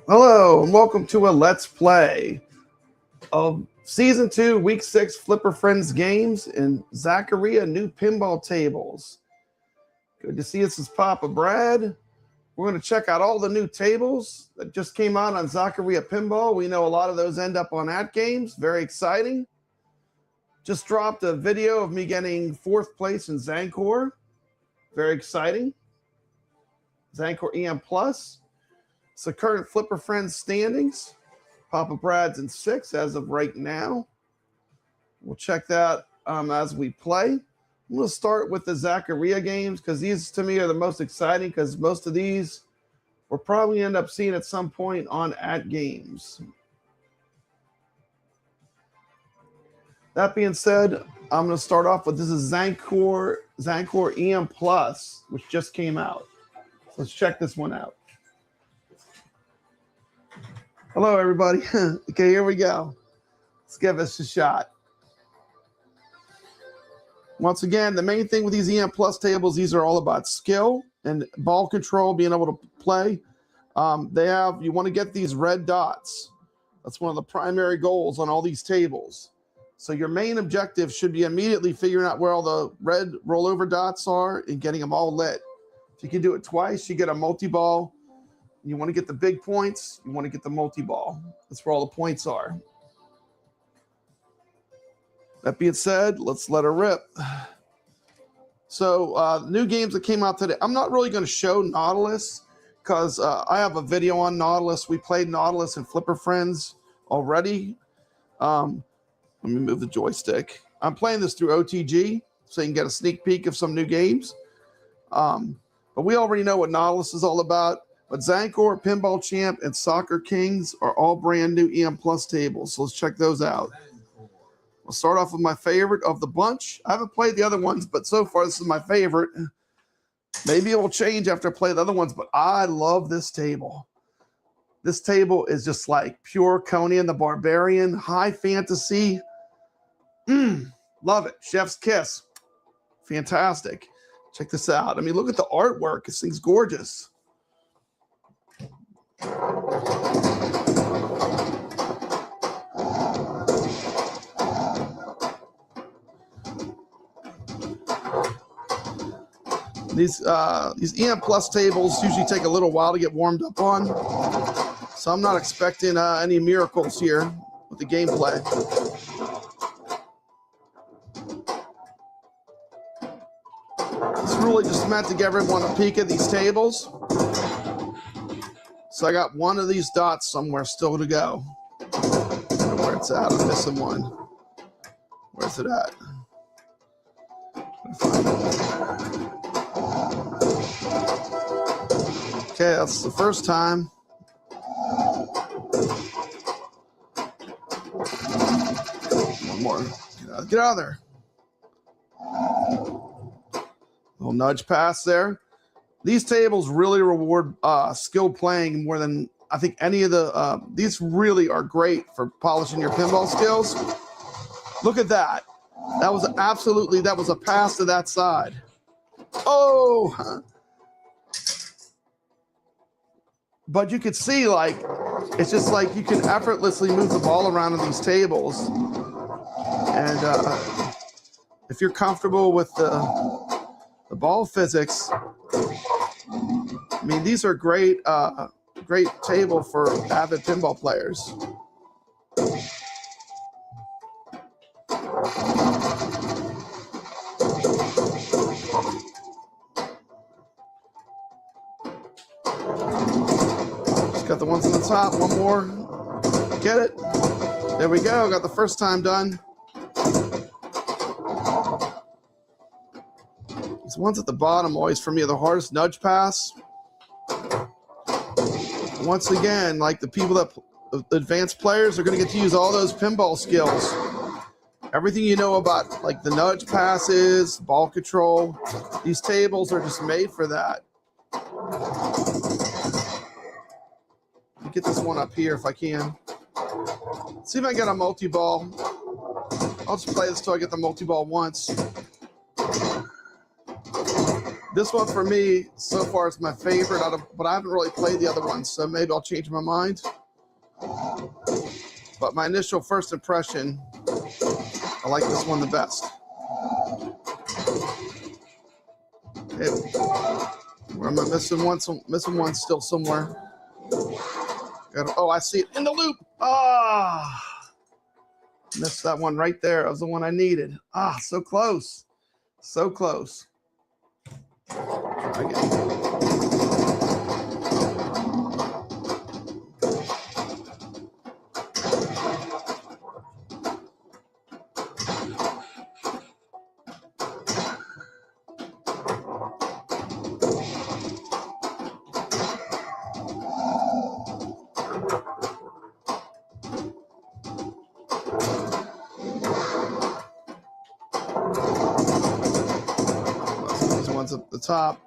Hello, and welcome to a Let's Play of Season 2, Week 6 Flipper Friends games in Zaccaria New Pinball tables. Good to see us as Papa Brad. We're going to check out all the new tables that just came out on Zaccaria Pinball. We know a lot of those end up on AtGames. Very exciting. Just dropped a video of me getting 4th place in Zancor. Very exciting. Zancor EM Plus. It's the current Flipper Friends standings. Papa Brad's in 6th as of right now. We'll check that as we play. I'm going to start with the Zaccaria games because these to me are the most exciting because most of these we'll probably end up seeing at some point on AtGames. That being said, I'm going to start off with this is Zancor EM Plus, which just came out. So let's check this one out. Hello, everybody. Okay, here we go. Let's give this a shot. Once again, the main thing with these EM Plus tables, these are all about skill and ball control, being able to play. You want to get these red dots. That's one of the primary goals on all these tables. So your main objective should be immediately figuring out where all the red rollover dots are and getting them all lit. If you can do it twice, you get a multi-ball. You want to get the big points. You want to get the multi-ball. That's where all the points are. That being said, let's let her rip. So new games that came out today. I'm not really going to show Nautilus because I have a video on Nautilus. We played Nautilus and Flipper Friends already. Let me move the joystick. I'm playing this through OTG so you can get a sneak peek of some new games. But we already know what Nautilus is all about. But Zancor, Pinball Champ, and Soccer Kings are all brand new EM Plus tables. So let's check those out. We'll start off with my favorite of the bunch. I haven't played the other ones, but so far this is my favorite. Maybe it will change after I play the other ones, but I love this table. This table is just like pure Conan the Barbarian, high fantasy. Love it. Chef's kiss. Fantastic. Check this out. I mean, look at the artwork. This thing's gorgeous. These EM Plus tables usually take a little while to get warmed up on, so I'm not expecting any miracles here with the gameplay. It's really just meant to give everyone a peek at these tables. So I got one of these dots somewhere still to go. I don't know where it's at. I'm missing one. Where's it at? Okay, that's the first time. One more. Get out of there. Little nudge pass there. These tables really reward skill playing more than I think any of the. These really are great for polishing your pinball skills. Look at that. That was a pass to that side. Oh! But you could see, like, it's just like you can effortlessly move the ball around on these tables. And if you're comfortable with the ball physics, I mean, these are great table for avid pinball players. Just got the ones on the top. One more. Get it? There we go. Got the first time done. These ones at the bottom always, for me, are the hardest. Nudge pass. Once again, like the people that advanced players are going to get to use all those pinball skills. Everything you know about, like the nudge passes, ball control. These tables are just made for that. Let me get this one up here if I can. See if I get a multi-ball. I'll just play this till I get the multi-ball once. This one for me so far is my favorite, but I haven't really played the other ones, so maybe I'll change my mind. But my initial first impression, I like this one the best. Okay. Where am I missing one? Missing one still somewhere. Oh, I see it in the loop. Ah, missed that one right there. That was the one I needed. Ah, so close. So close. Try again. These ones at the top.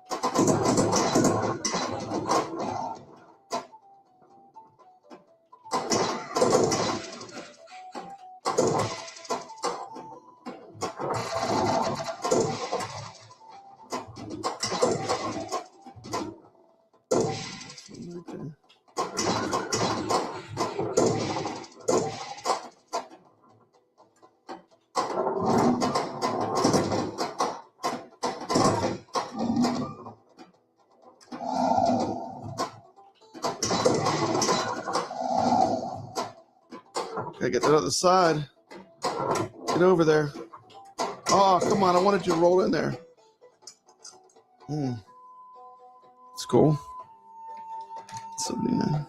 Okay, get that other side. Get over there. Oh, come on. I wanted you to roll in there. It's cool. 79.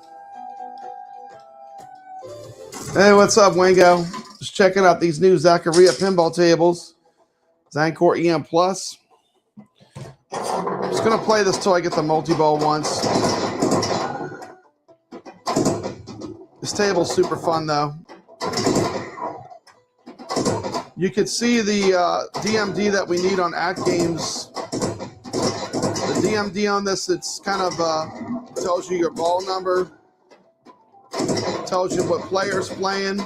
Hey, what's up, Wango? Just checking out these new Zaccaria pinball tables. Zancor EM Plus. I'm just going to play this till I get the multi-ball once. This table's super fun, though. You can see the DMD that we need on AtGames. The DMD on this, it's kind of tells you your ball number, tells you what player's playing.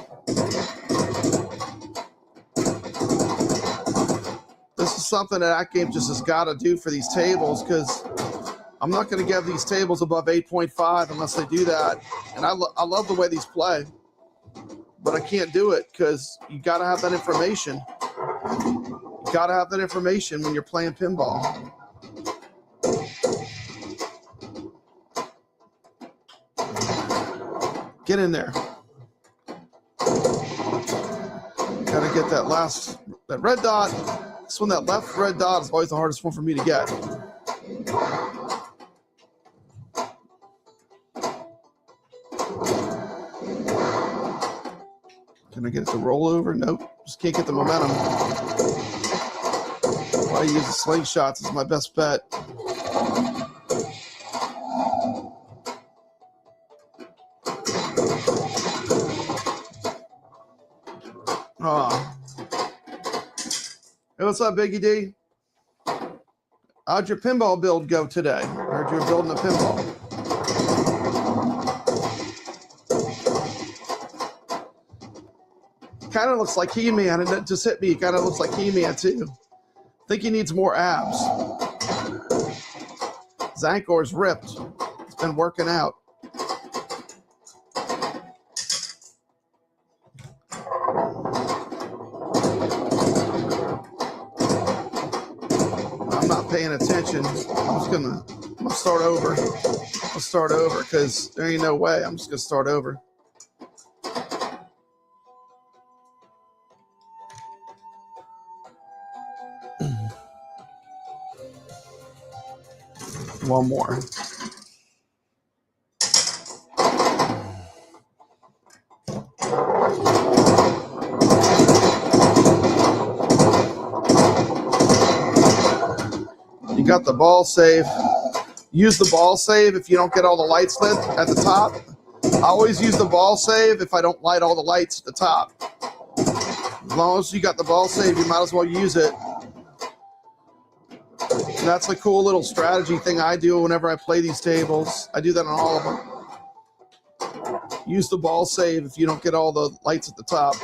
This is something that AtGames just has got to do for these tables, because I'm not going to give these tables above 8.5 unless they do that. And I love the way these play, but I can't do it because you got to have that information. You got to have that information when you're playing pinball. Get in there. Got to get that red dot. This one, that left red dot is always the hardest one for me to get. Can I get it to roll over? Nope. Just can't get the momentum. I use the slingshots. It's my best bet. Oh. Hey, what's up, Biggie D? How'd your pinball build go today? I heard you were building a pinball. Kind of looks like He-Man, and it just hit me. Kind of looks like He-Man, too. I think he needs more abs. Zancor's ripped. It's been working out. I'm not paying attention. I'm gonna start over. I'll start over because there ain't no way. I'm just gonna start over. One more. You got the ball save. Use the ball save if you don't get all the lights lit at the top. I always use the ball save if I don't light all the lights at the top. As long as you got the ball save, you might as well use it. And that's a cool little strategy thing I do whenever I play these tables. I do that on all of them. Use the ball save if you don't get all the lights at the top.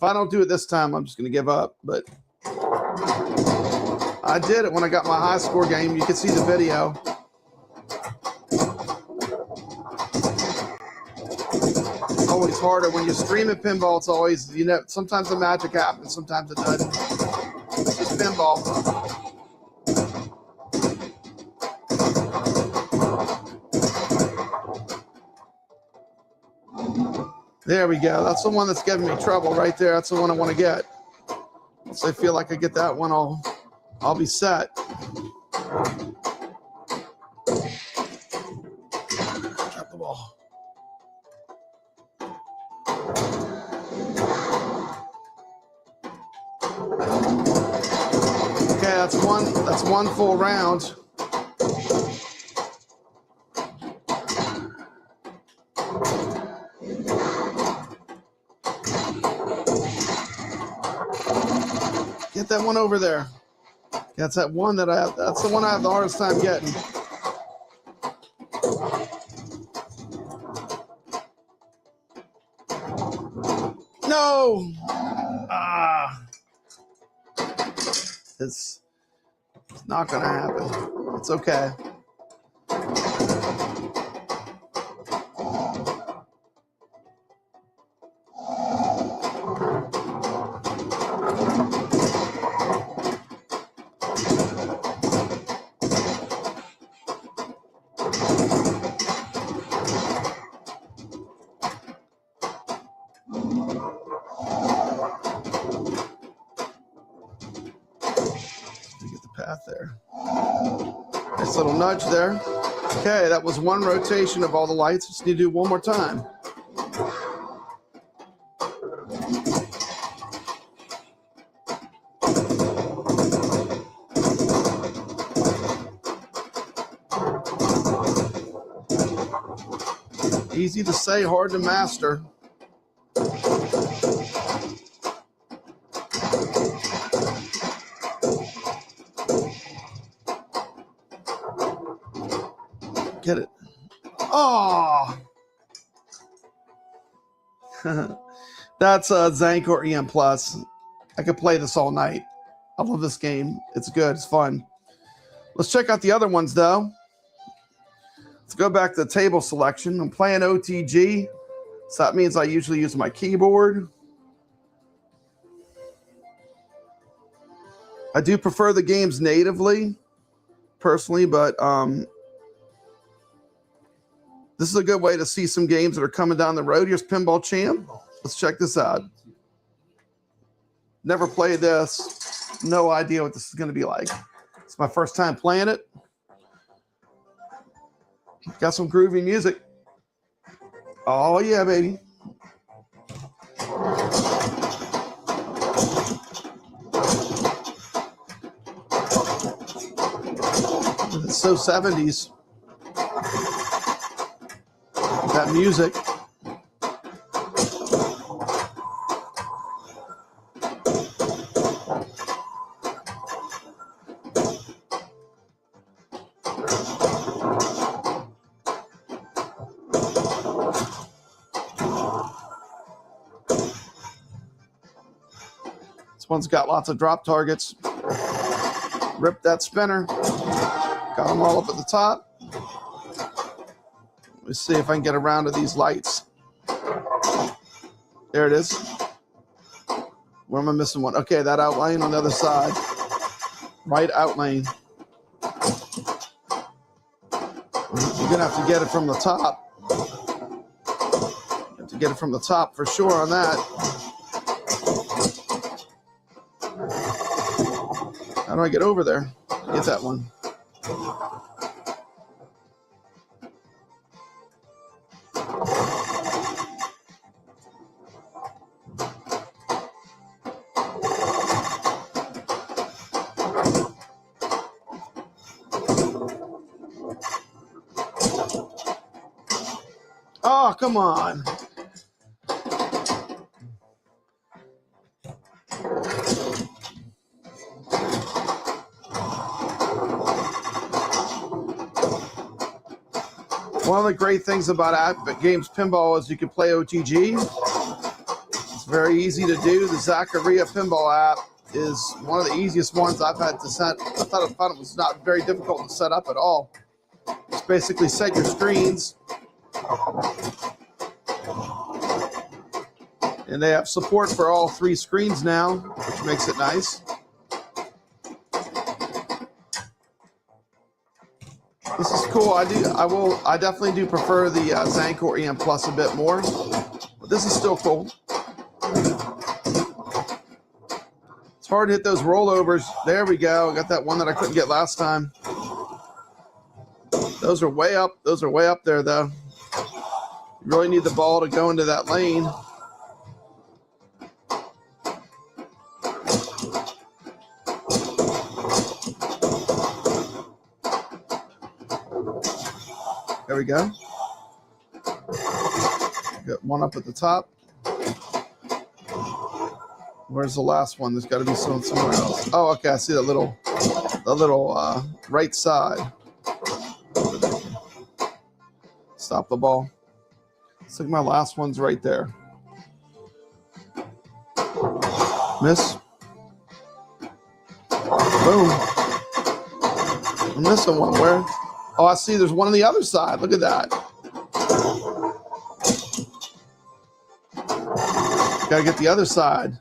If I don't do it this time, I'm just going to give up. But I did it when I got my high score game. You can see the video. It's always harder when you stream at pinball. It's always, you know, sometimes the magic happens, sometimes it doesn't. It's just pinball. There we go. That's the one that's giving me trouble right there. That's the one I want to get. Once I feel like I get that one, I'll be set. Drop the ball. Okay, that's one full round. Get that one over there. That's that one that that's the one I have the hardest time getting. No! It's not gonna happen. It's okay. There. Nice little nudge there. Okay, that was one rotation of all the lights. Just need to do one more time. Easy to say, hard to master. Get it. Oh! That's a Zaccaria EM Plus. I could play this all night. I love this game. It's good. It's fun. Let's check out the other ones, though. Let's go back to the table selection. I'm playing OTG, so that means I usually use my keyboard. I do prefer the games natively, personally, but this is a good way to see some games that are coming down the road. Here's Pinball Champ. Let's check this out. Never played this. No idea what this is going to be like. It's my first time playing it. Got some groovy music. Oh, yeah, baby. It's so 70s. That music. This one's got lots of drop targets. Rip that spinner. Got them all up at the top. Let's see if I can get around to these lights. There it is. Where am I missing one? Okay, that outline on the other side. Right outline. You're going to have to get it from the top. You have to get it from the top for sure on that. How do I get over there? Get that one. Oh, come on. One of the great things about AtGames Pinball is you can play OTG. It's Very easy to do. The Zaccaria Pinball app is one of the easiest ones I've had to set. I thought it was not very difficult to set up at all. Just basically set your screens. And they have support for all 3 screens now, which makes it nice. This is cool. I definitely do prefer the Zaccaria EM Plus a bit more, but this is still cool. It's hard to hit those rollovers. There we go. I got that one that I couldn't get last time. Those are way up. Those are way up there, though. You really need the ball to go into that lane. There we go. Got one up at the top. Where's the last one? There's got to be somewhere else. Oh, okay. I see the little right side. Stop the ball. Looks like my last one's right there. Miss. Boom. I'm missing one. Where? Oh, I see. There's one on the other side. Look at that. Gotta get the other side.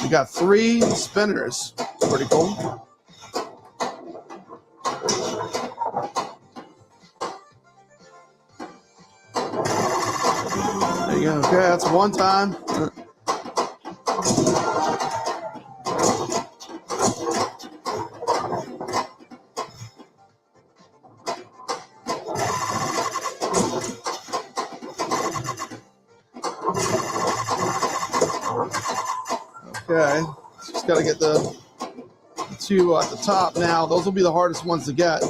We got 3 spinners. Pretty cool. There you go. Okay, that's one time. Okay, just got to get the 2 at the top now. Those will be the hardest ones to get.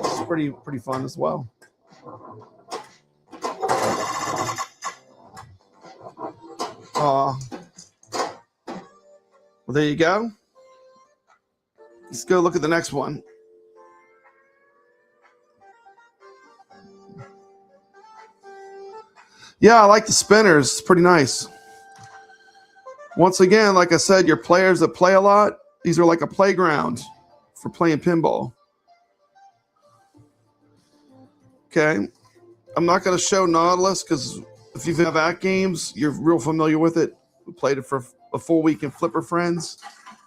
It's pretty fun as well. Well, there you go. Let's go look at the next one. Yeah, I like the spinners. It's pretty nice. Once again, like I said, your players that play a lot, these are like a playground for playing pinball. Okay. I'm not going to show Nautilus because if you have AtGames, you're real familiar with it. We played it for a full week in Flipper Friends.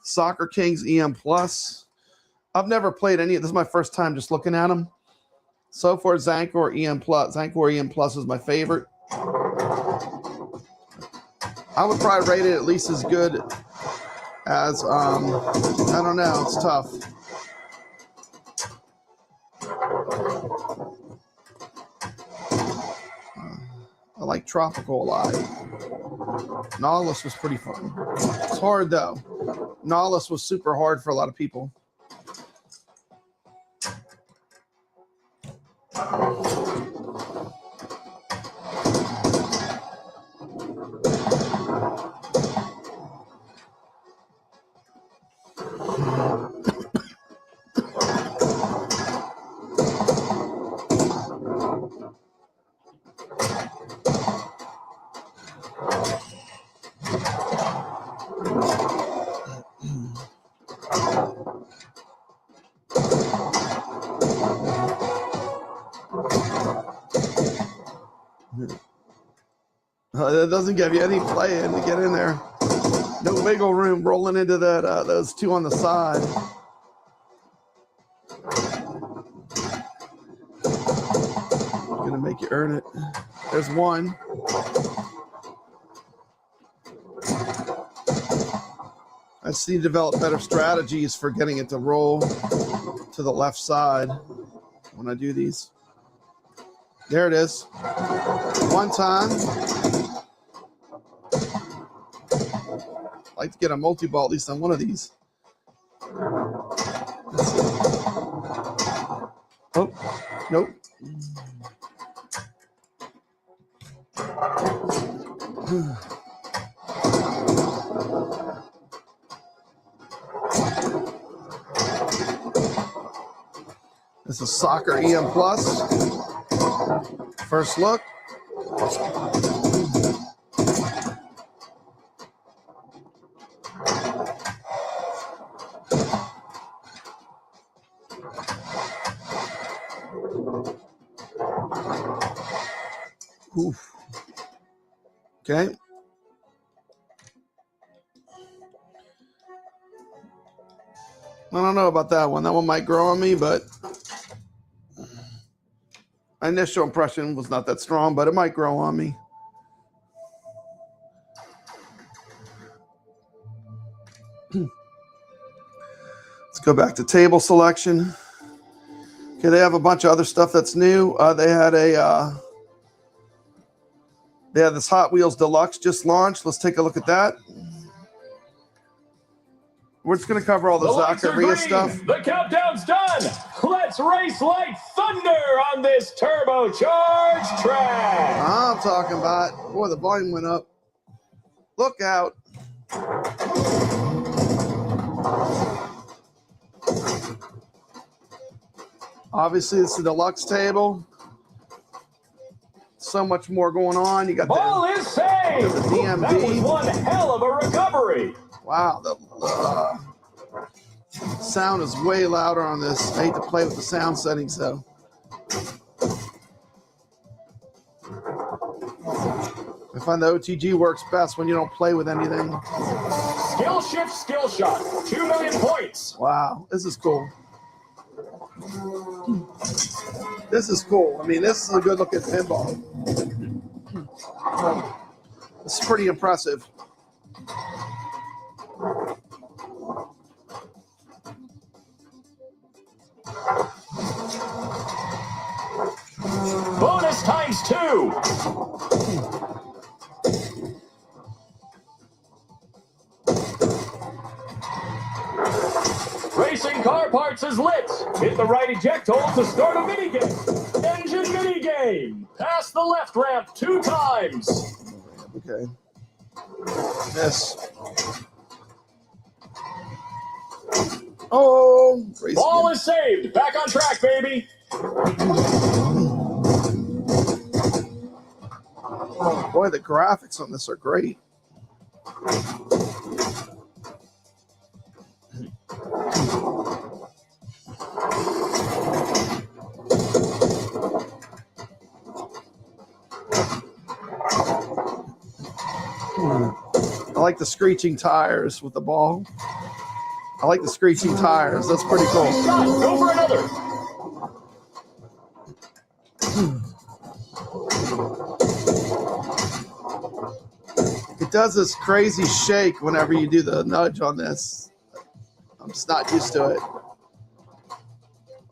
Soccer Kings EM Plus. I've never played any. This is my first time just looking at them. So far, Zaccaria EM Plus. Zaccaria EM Plus is my favorite. I would probably rate it at least as good as, I don't know. It's tough. I like Tropical a lot. Nautilus was pretty fun. It's hard, though. Nautilus was super hard for a lot of people. It doesn't give you any play in to get in there. No wiggle room rolling into that those 2 on the side. Gonna make you earn it. There's one. I just need to develop better strategies for getting it to roll to the left side when I do these. There it is. One time. I'd like to get a multi-ball at least on one of these. Oh, nope. This is Soccer EM Plus. First look. Oof. Okay. I don't know about that one. That one might grow on me, but my initial impression was not that strong, but it might grow on me. Let's go back to table selection. Okay, they have a bunch of other stuff that's new. They had this Hot Wheels Deluxe just launched. Let's take a look at that. We're just going to cover all the Zaccaria stuff. The countdown's done. Let's race like thunder on this turbocharged track. I'm talking about. Boy, the volume went up. Look out. Obviously, this is the deluxe table. So much more going on. You got ball is saved. The DMD. That was one hell of a recovery. Wow, the sound is way louder on this. I hate to play with the sound settings, though. I find the OTG works best when you don't play with anything. Skill shift, skill shot. 2 million points. Wow, this is cool. This is cool. I mean, this is a good look at pinball. This is pretty impressive. Bonus times 2. Racing car parts is lit. Hit the right eject hold to start a minigame. Engine minigame. Pass the left ramp 2 times. Okay. This. Oh. Ball is saved. Back on track, baby. Boy, the graphics on this are great. I like the screeching tires with the ball. I like the screeching tires. That's pretty cool. Go for another. It does this crazy shake whenever you do the nudge on this. I'm just not used to it.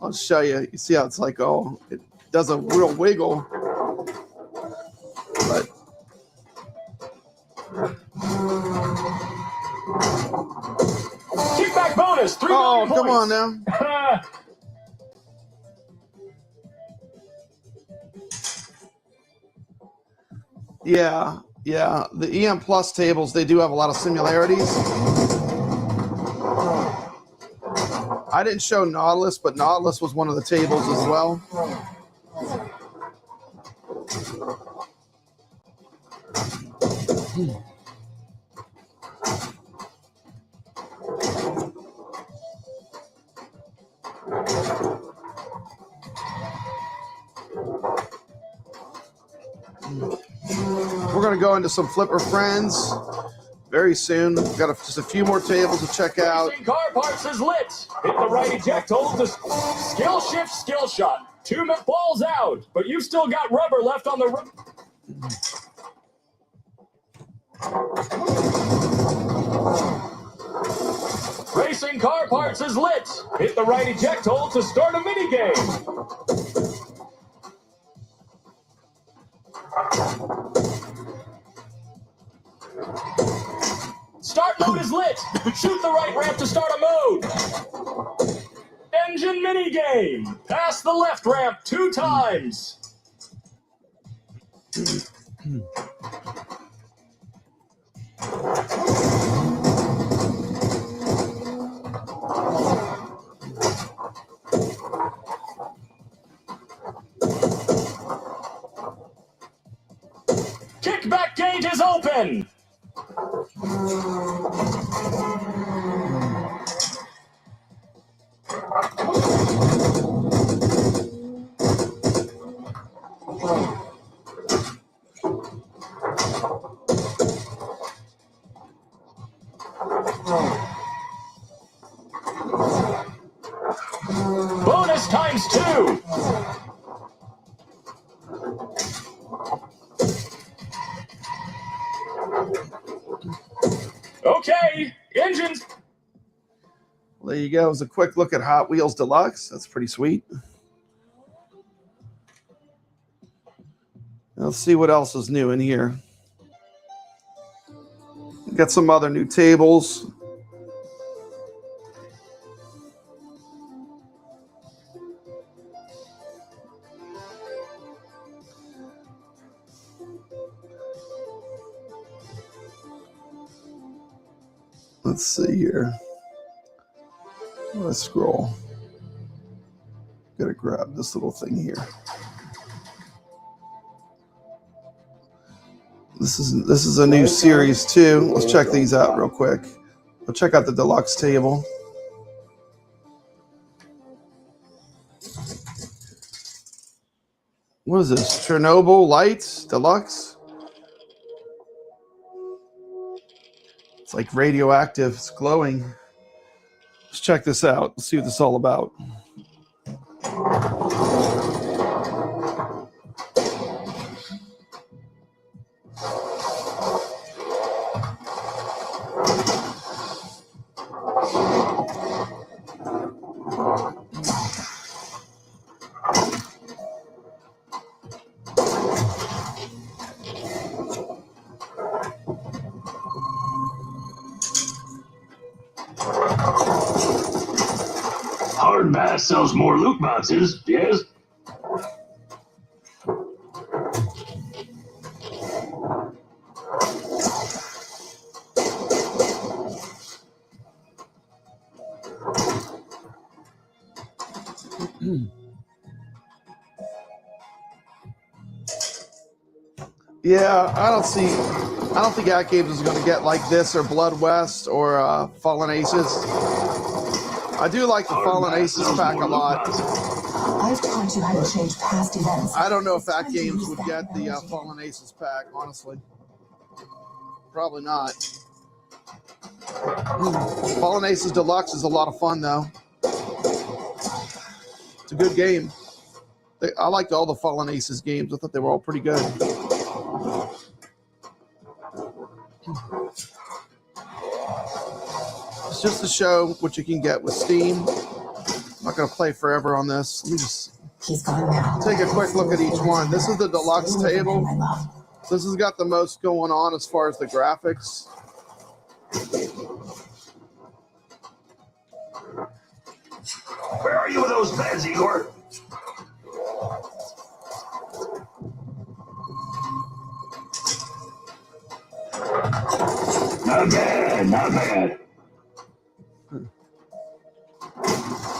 I'll show you. You see how it's like, oh, it does a real wiggle. But kickback bonus. 3 oh, million come on points. now. Yeah. The EM Plus tables, they do have a lot of similarities. I didn't show Nautilus, but Nautilus was one of the tables as well. We're going to go into some Flipper Friends very soon. We've got just a few more tables to check out. Racing car parts is lit. Hit the right eject hold to skill shift, skill shot. 2 balls out, but you've still got rubber left on the Racing car parts is lit. Hit the right eject hold to start a minigame. Start mode is lit. Shoot the right ramp to start a mode. Engine minigame. Pass the left ramp 2 times. open. Bonus times 2. Okay, engines. There you go. It was a quick look at Hot Wheels Deluxe. That's pretty sweet. Let's see what else is new in here. Got some other new tables. Let's see here. Let's scroll. Gotta grab this little thing here. This is a new series too. Let's check these out real quick. We'll check out the deluxe table. What is this? Chernobyl Lights Deluxe? It's like radioactive. It's glowing. Let's check this out. Let's see what this is all about. Hard Bass sells more loot boxes, yes? Yeah, I don't think AtGames is going to get like this or Blood West or Fallen Aces. I do like the Fallen Aces pack a lot. I've taught you how to change past events. I don't know if AtGames would get the Fallen Aces pack, honestly. Probably not. Fallen Aces Deluxe is a lot of fun, though. It's a good game. I liked all the Fallen Aces games. I thought they were all pretty good. It's just to show what you can get with Steam. I'm not going to play forever on this. Let me just take a quick look at each one. This is the deluxe table. This has got the most going on as far as the graphics. Where are you with those beds, Igor? Not bad, not bad.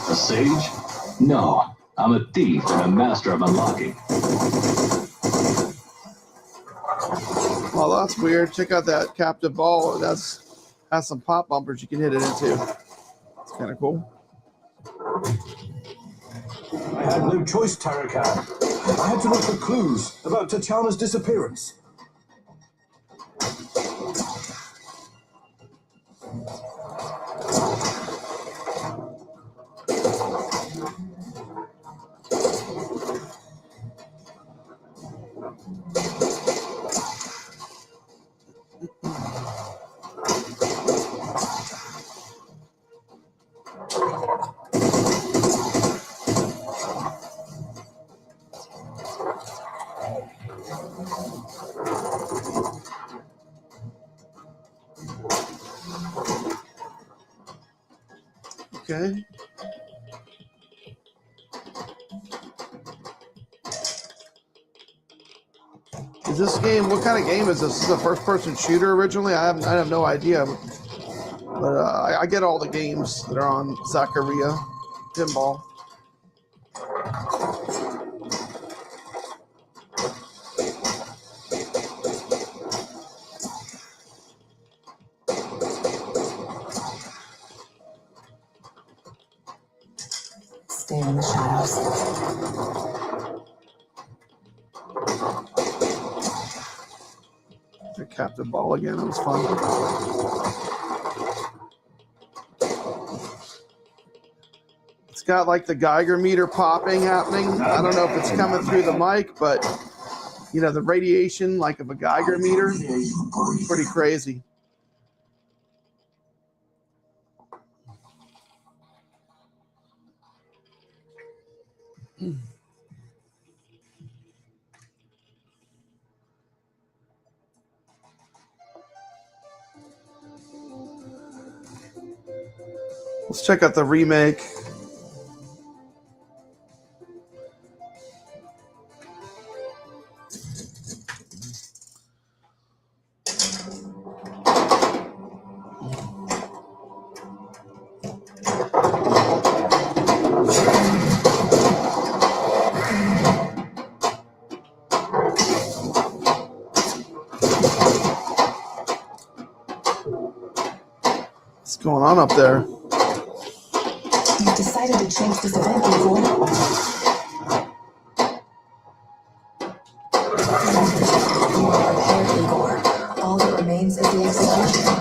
A sage? No, I'm a thief and a master of unlocking. Well, that's weird. Check out that captive ball. Has some pop bumpers you can hit it into. It's kind of cool. I had no choice, Tarakan. I had to look for clues about Tatiana's disappearance. Okay. Is this game, what kind of game is this? Is this a first-person shooter originally? I have no idea. But I get all the games that are on Zaccaria Pinball. hidden in the shadows. The captain ball again. That was fun. It's got like the Geiger meter popping happening. I don't know if it's coming through the mic, but you know, the radiation like of a Geiger meter, pretty crazy. Let's check out the remake. What's going on up there? You've decided to change this event, Igor. You are prepared, Igor. All that remains is the execution.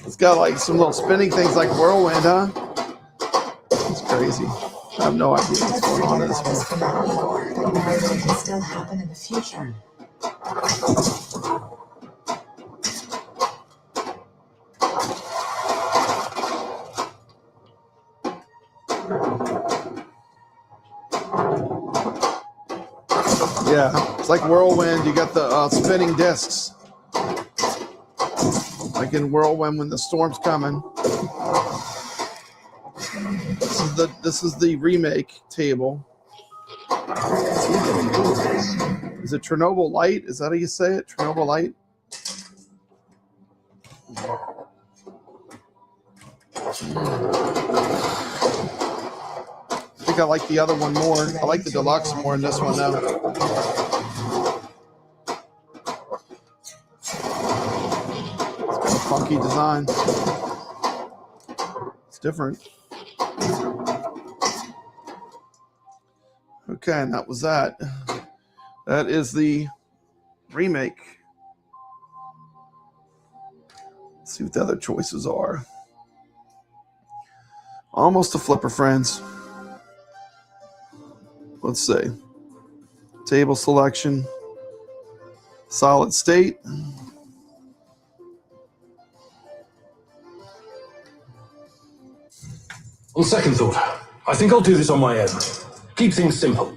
It's got like some little spinning things like whirlwind, huh? It's crazy. I have no idea what's going on in this one. For now, Igor. Know that it can still happen in the future. Yeah, it's like whirlwind. You got the spinning discs, like in whirlwind when the storm's coming. This is the remake table. Is it Chernobyl Light? Is that how you say it? Chernobyl Light? I think I like the other one more. I like the deluxe more than this one now. It's got a funky design. It's different. Okay, and that was that. That is the remake. Let's see what the other choices are. Almost a Flipper Friends. Let's see. Table selection. Solid state. On second thought, I think I'll do this on my own. Keep things simple.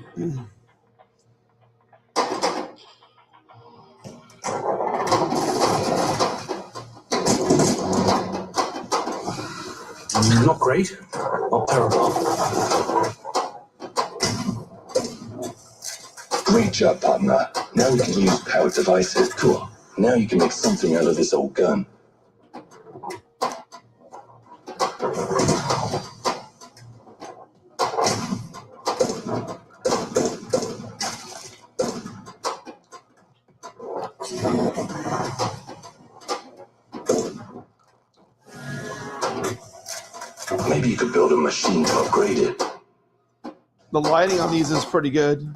Not great, not terrible. Great job, partner. Now we can use powered devices. Cool. Now you can make something out of this old gun. Maybe you could build a machine to upgrade it. The lighting on these is pretty good.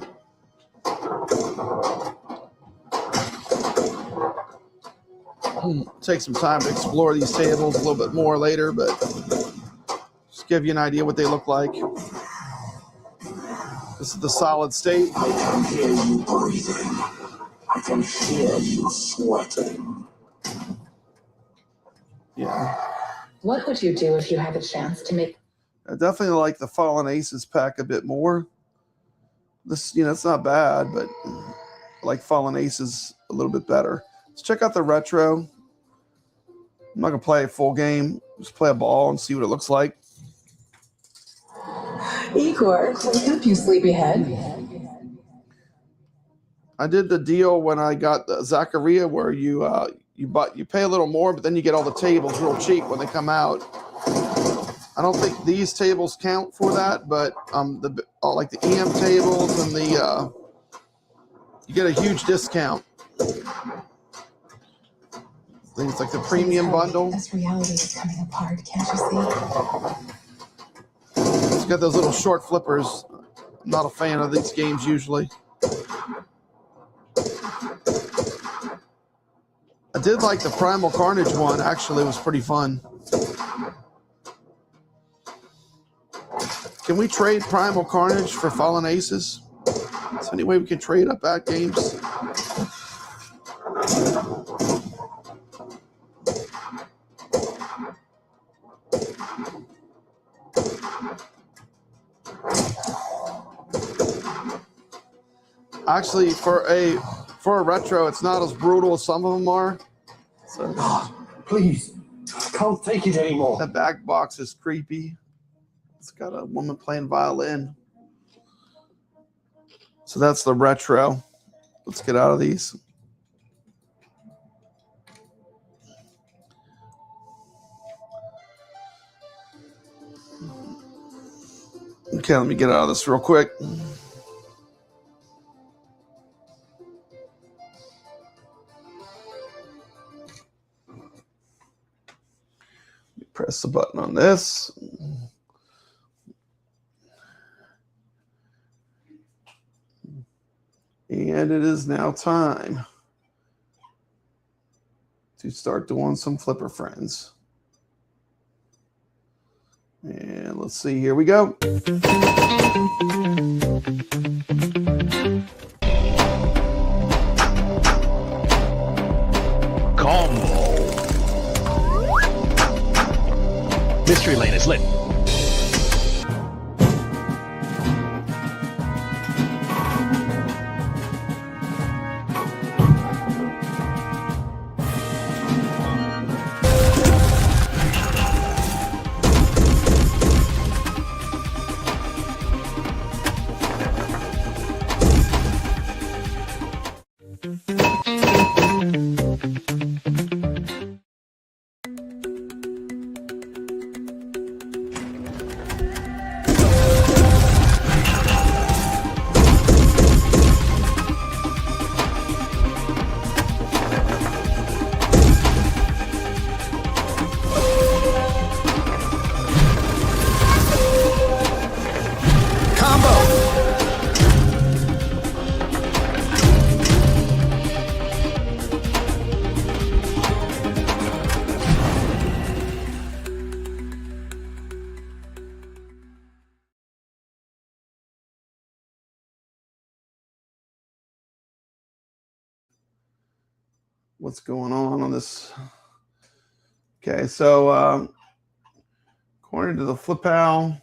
Take some time to explore these tables a little bit more later, but just give you an idea what they look like. This is the solid state. I can hear you breathing. I can hear you sweating. Yeah. What would you do if you had the chance to make? I definitely like the Fallen Aces pack a bit more. This, it's not bad, but I like Fallen Aces a little bit better. Let's check out the retro. I'm not going to play a full game. Just play a ball and see what it looks like. Igor, wake up, you sleepyhead. I did the deal when I got the Zaccaria where you pay a little more, but then you get all the tables real cheap when they come out. I don't think these tables count for that, but like the EM tables and the you get a huge discount. Things like the premium bundle. This reality is coming apart, can't you see? It's got those little short flippers. I'm not a fan of these games usually. I did like the Primal Carnage one. Actually, it was pretty fun. Can we trade Primal Carnage for Fallen Aces? Is there any way we can trade up AtGames? Actually, for a retro, it's not as brutal as some of them are. So, Please, I can't take it anymore. the back box is creepy. It's got a woman playing violin. So that's the retro. Let's get out of these. Okay, let me get out of this real quick. Press the button on this. And it is now time to start doing some Flipper Friends. And let's see, here we go. Combo. Mystery lane is lit. What's going on this? Okay, so according to the FlipPal,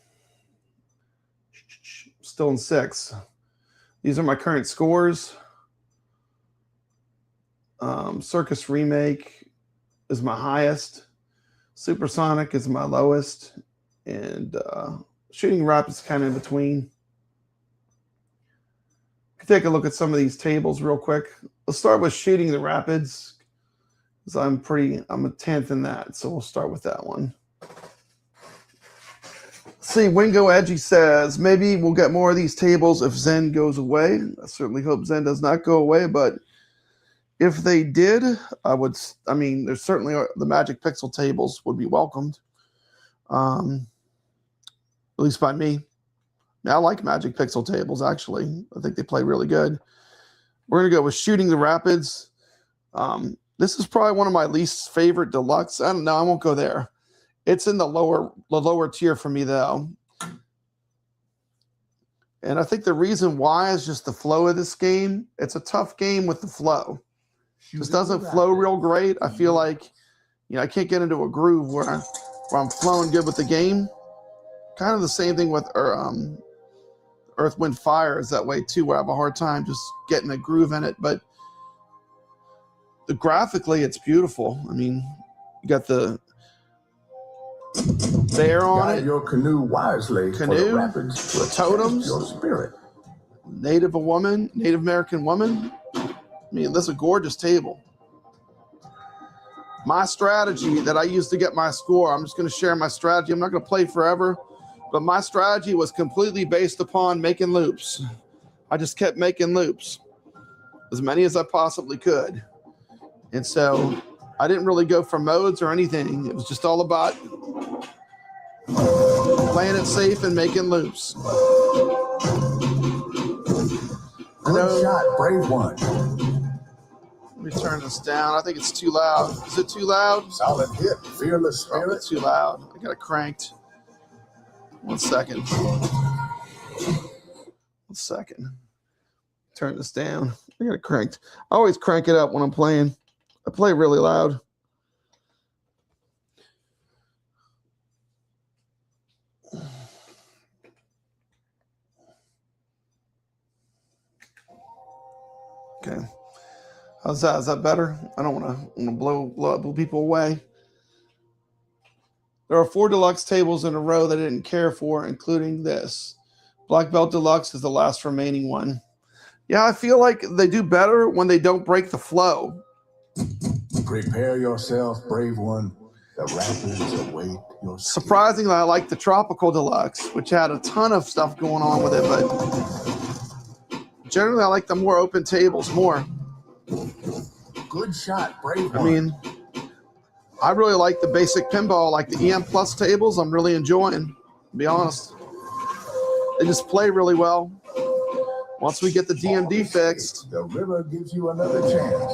still in 6. These are my current scores. Circus Remake is my highest. Supersonic is my lowest. And Shooting Rapids is kind of in between. Take a look at some of these tables real quick. Let's start with Shooting the Rapids, because I'm a 10th in that, so we'll start with that one. Let's see, Wingo Edgy says, maybe we'll get more of these tables if Zen goes away. I certainly hope Zen does not go away, but if they did, there's certainly the Magic Pixel tables would be welcomed. At least by me. I like Magic Pixel tables, actually. I think they play really good. We're going to go with Shooting the Rapids. This is probably one of my least favorite deluxe. I don't know. I won't go there. It's in the lower tier for me, though. And I think the reason why is just the flow of this game. It's a tough game with the flow. It just doesn't flow real great. I feel like, I can't get into a groove where I'm flowing good with the game. Kind of the same thing with Earth, Wind, Fire is that way too, where I have a hard time just getting a groove in it. But graphically, it's beautiful. I mean, you got the bear on Guide it. your canoe wisely. For the rapids to totems. your spirit. Native American woman. I mean, that's a gorgeous table. My strategy that I used to get my score, I'm just going to share my strategy. I'm not going to play forever. But my strategy was completely based upon making loops. I just kept making loops. as many as I possibly could. And so I didn't really go for modes or anything. It was just all about playing it safe and making loops. Good shot, brave one. Let me turn this down. I think it's too loud. Is it too loud? Solid hit, fearless Probably spirit. too loud. I got it cranked. 1 second. 1 second. Turn this down. I got it cranked. I always crank it up when I'm playing. I play really loud. Okay. How's that? Is that better? I don't want to blow people away. There are 4 deluxe tables in a row that I didn't care for, including this. Black Belt Deluxe is the last remaining one. Yeah, I feel like they do better when they don't break the flow. Prepare yourself, brave one. The rapids await your skill. Surprisingly, I like the Tropical Deluxe, which had a ton of stuff going on with it, but generally I like the more open tables more. Good shot, brave I one. mean, I really like the basic pinball, like the EM Plus tables. I'm really enjoying, to be honest. They just play really well. Once we get the DMD fixed, The river gives you another chance.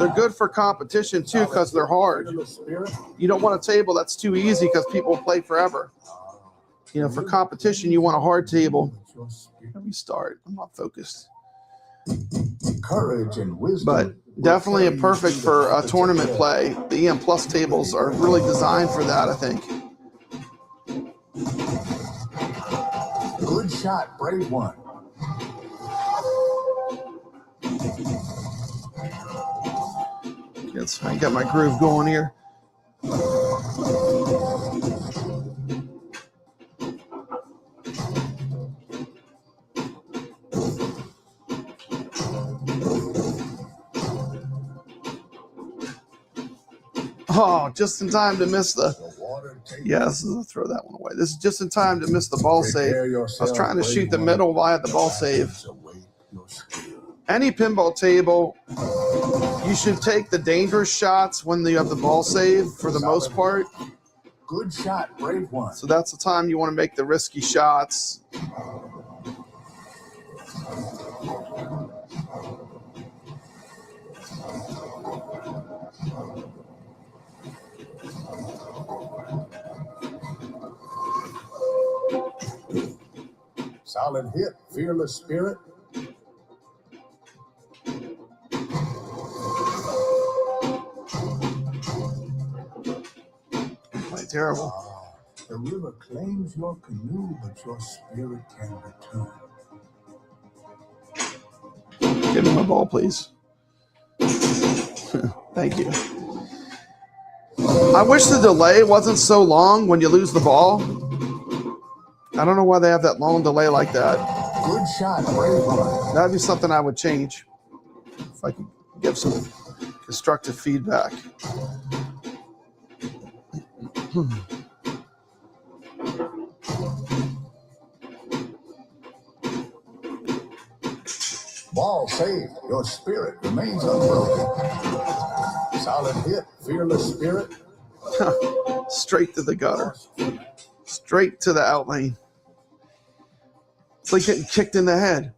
they're good for competition too because they're hard. Fearless spirit. You don't want a table that's too easy because people play forever. You know, for competition, you want a hard table. Let me start. I'm not focused. Courage and wisdom. But definitely a perfect for a tournament play. The EM Plus tables are really designed for that, I think. Good shot, brave one. Yes, I got my groove going here. Oh, just in time to miss the... Yes, I'll throw that one away. This is just in time to miss the ball save. I was trying to shoot the middle while I had the ball save. Any pinball table, you should take the dangerous shots when you have the ball save for the most part. Good shot, brave one. So that's the time you want to make the risky shots. Solid hit, fearless spirit. Play terrible. The river claims your canoe, but your spirit can return. Give me my ball, please. Thank you. I wish the delay wasn't so long when you lose the ball. I don't know why they have that long delay like that. Good shot, brave one. That'd be something I would change if I could give some constructive feedback. Ball saved. Your spirit remains unbroken. Solid hit, fearless spirit. Straight to the gutter. Straight to the out lane. It's like getting kicked in the head.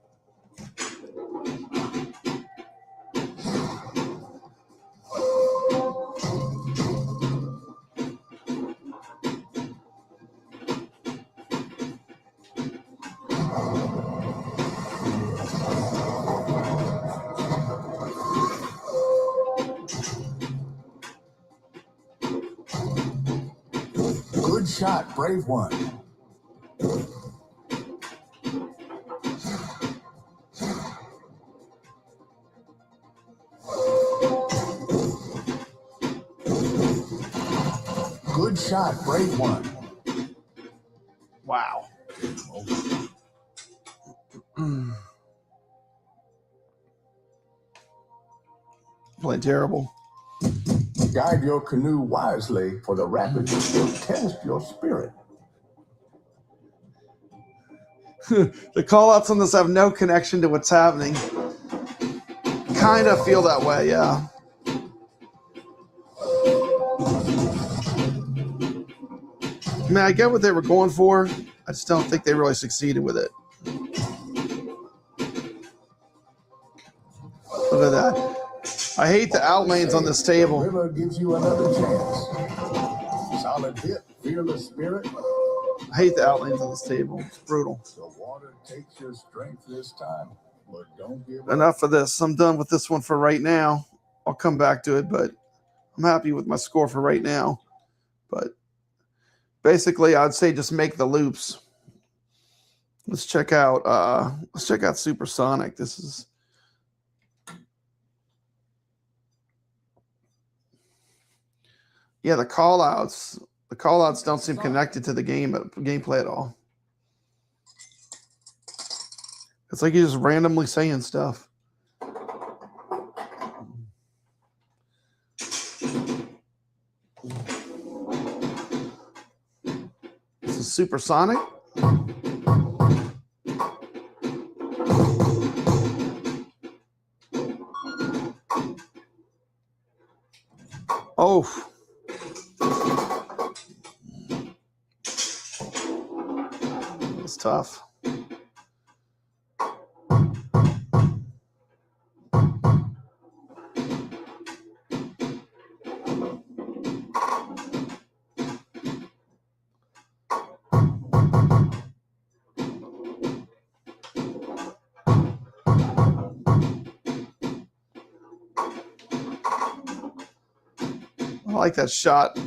Good shot, brave one. Good shot, brave one. Wow. Playing terrible. Guide your canoe wisely, for the rapids will test your spirit. The call-outs on this have no connection to what's happening. kind of feel that way, yeah. I mean, I get what they were going for. I just don't think they really succeeded with it. Look at that. I hate the outlanes on this table. River gives you another chance. Solid hit, fearless spirit. I hate the outlanes on this table. It's brutal. The water takes your strength this time, but don't give up. Enough of this. I'm done with this one for right now. I'll come back to it, but I'm happy with my score for right now. But basically, I'd say just make the loops. Let's check out Supersonic. This is the call-outs. The call-outs don't seem connected to the gameplay at all. It's like you're just randomly saying stuff. This is Supersonic. Oh. It's tough. I like that shot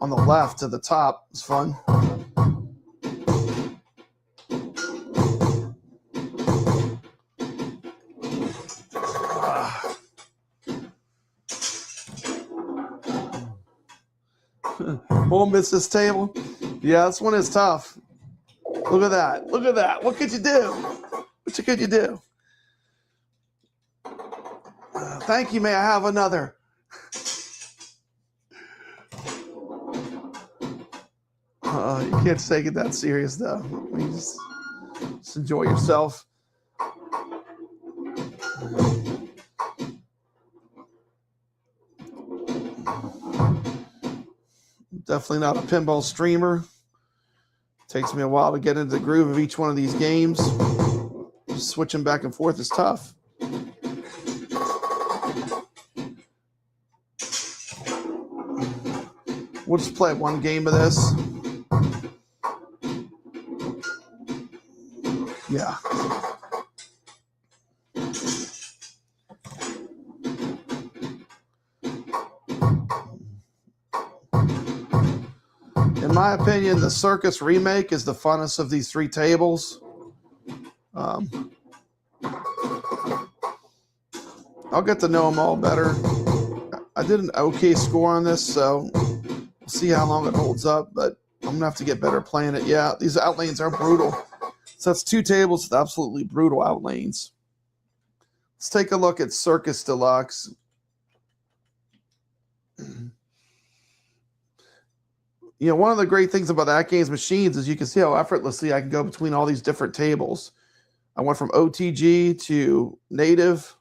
on the left to the top. It's fun. Won't miss this table. Yeah, this one is tough. Look at that. Look at that. What could you do? What could you do? Thank you. May I have another? You can't take it that serious, though. I mean, just enjoy yourself. Definitely not a pinball streamer. Takes me a while to get into the groove of each one of these games. Just switching back and forth is tough. We'll just play one game of this. Yeah. In my opinion, the Circus remake is the funnest of these three tables. I'll get to know them all better. I did an okay score on this, so we'll see how long it holds up, but I'm going to have to get better playing it. Yeah, these outlanes are brutal. So that's two tables with absolutely brutal outlanes. Let's take a look at Circus Deluxe. You know, one of the great things about AtGames machines is you can see how effortlessly I can go between all these different tables. I went from OTG to native.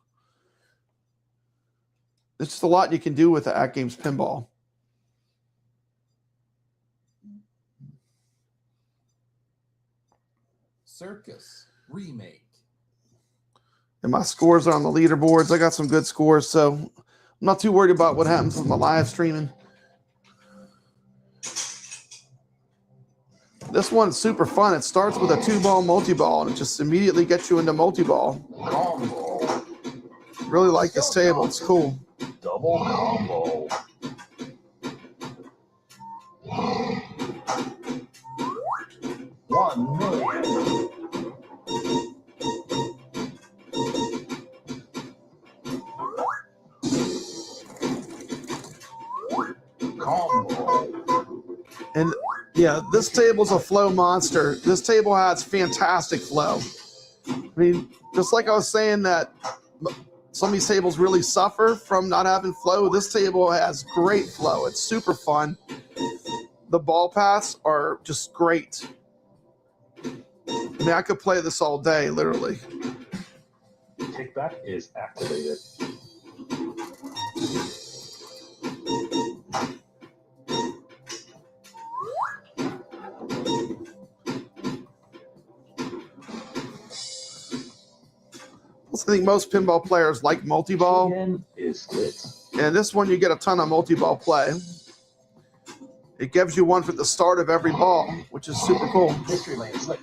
There's just a lot you can do with the AtGames Pinball. Circus remake. And my scores are on the leaderboards. I got some good scores, so I'm not too worried about what happens with my live streaming. This one's super fun. It starts with a 2-ball multi-ball, and it just immediately gets you into multi-ball. Combo. Really like this table. It's cool. Double combo. $1 million. Combo. And yeah, this table's a flow monster. This table has fantastic flow. I mean, just like I was saying that some of these tables really suffer from not having flow, this table has great flow. It's super fun. The ball paths are just great. I mean, I could play this all day, literally. Kickback is activated. I think most pinball players like multi-ball. Again is lit. And this one, you get a ton of multi-ball play. It gives you one for the start of every ball, which is super cool. Mystery lane is lit.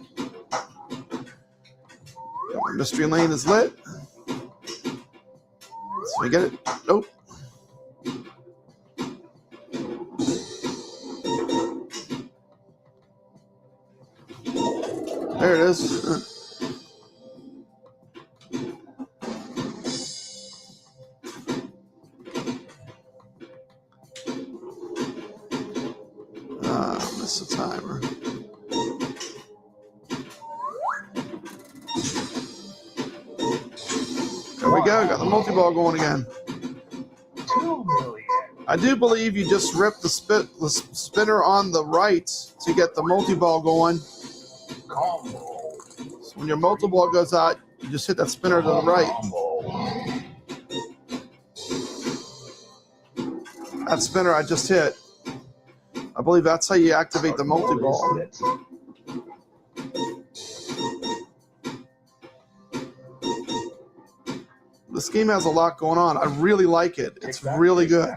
My mystery lane is lit. So we get it. Nope. There it is. Missed the timer. There we go. Got the multi-ball going again. 2 million. I do believe you just rip the spinner on the right to get the multi-ball going. Combo. So when your multi-ball goes out, you just hit that spinner to the right. Combo. That spinner I just hit, I believe that's how you activate the multi-ball. This game has a lot going on. I really like it. It's really good.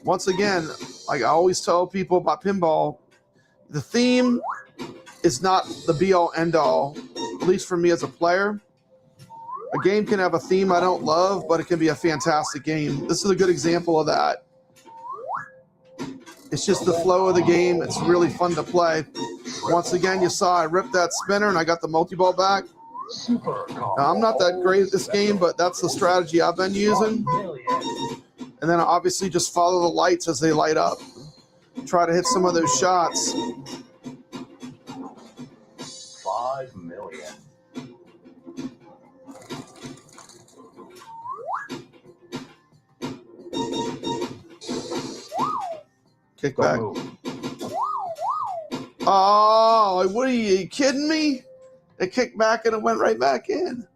Once again, like I always tell people about pinball, the theme is not the be-all, end-all, at least for me as a player. A game can have a theme I don't love, but it can be a fantastic game. This is a good example of that. It's just the flow of the game. It's really fun to play. Once again, you saw I ripped that spinner and I got the multi-ball back. Now, I'm not that great at this game, but that's the strategy I've been using. And then obviously just follow the lights as they light up. Try to hit some of those shots. 5 million. Kick back. Oh, what are you kidding me? It kicked back and it went right back in.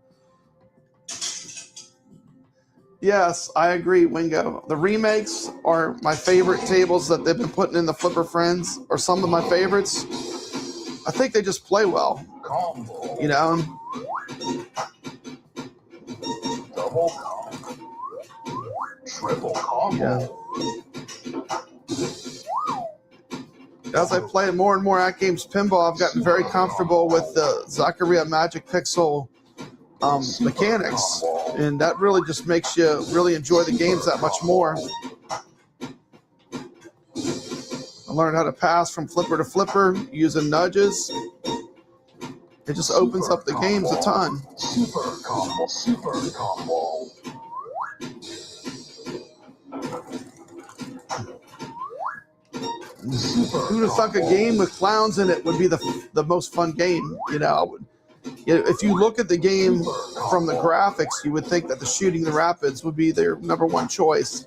Yes, I agree, Wingo. The remakes are my favorite tables that they've been putting in the Flipper Friends, or some of my favorites. I think they just play well. Combo. You know? Double combo. Triple combo. Yeah. As I play more and more AtGames Pinball, I've gotten very comfortable with the Zaccaria Magic Pixel mechanics, and that really just makes you really enjoy the games that much more. I learned how to pass from flipper to flipper using nudges. It just opens up the games a ton. Super combo. Super combo. Who'd have thunk a game with clowns in it would be the most fun game, you know? If you look at the game from the graphics, you would think that the Shooting the Rapids would be their #1 choice.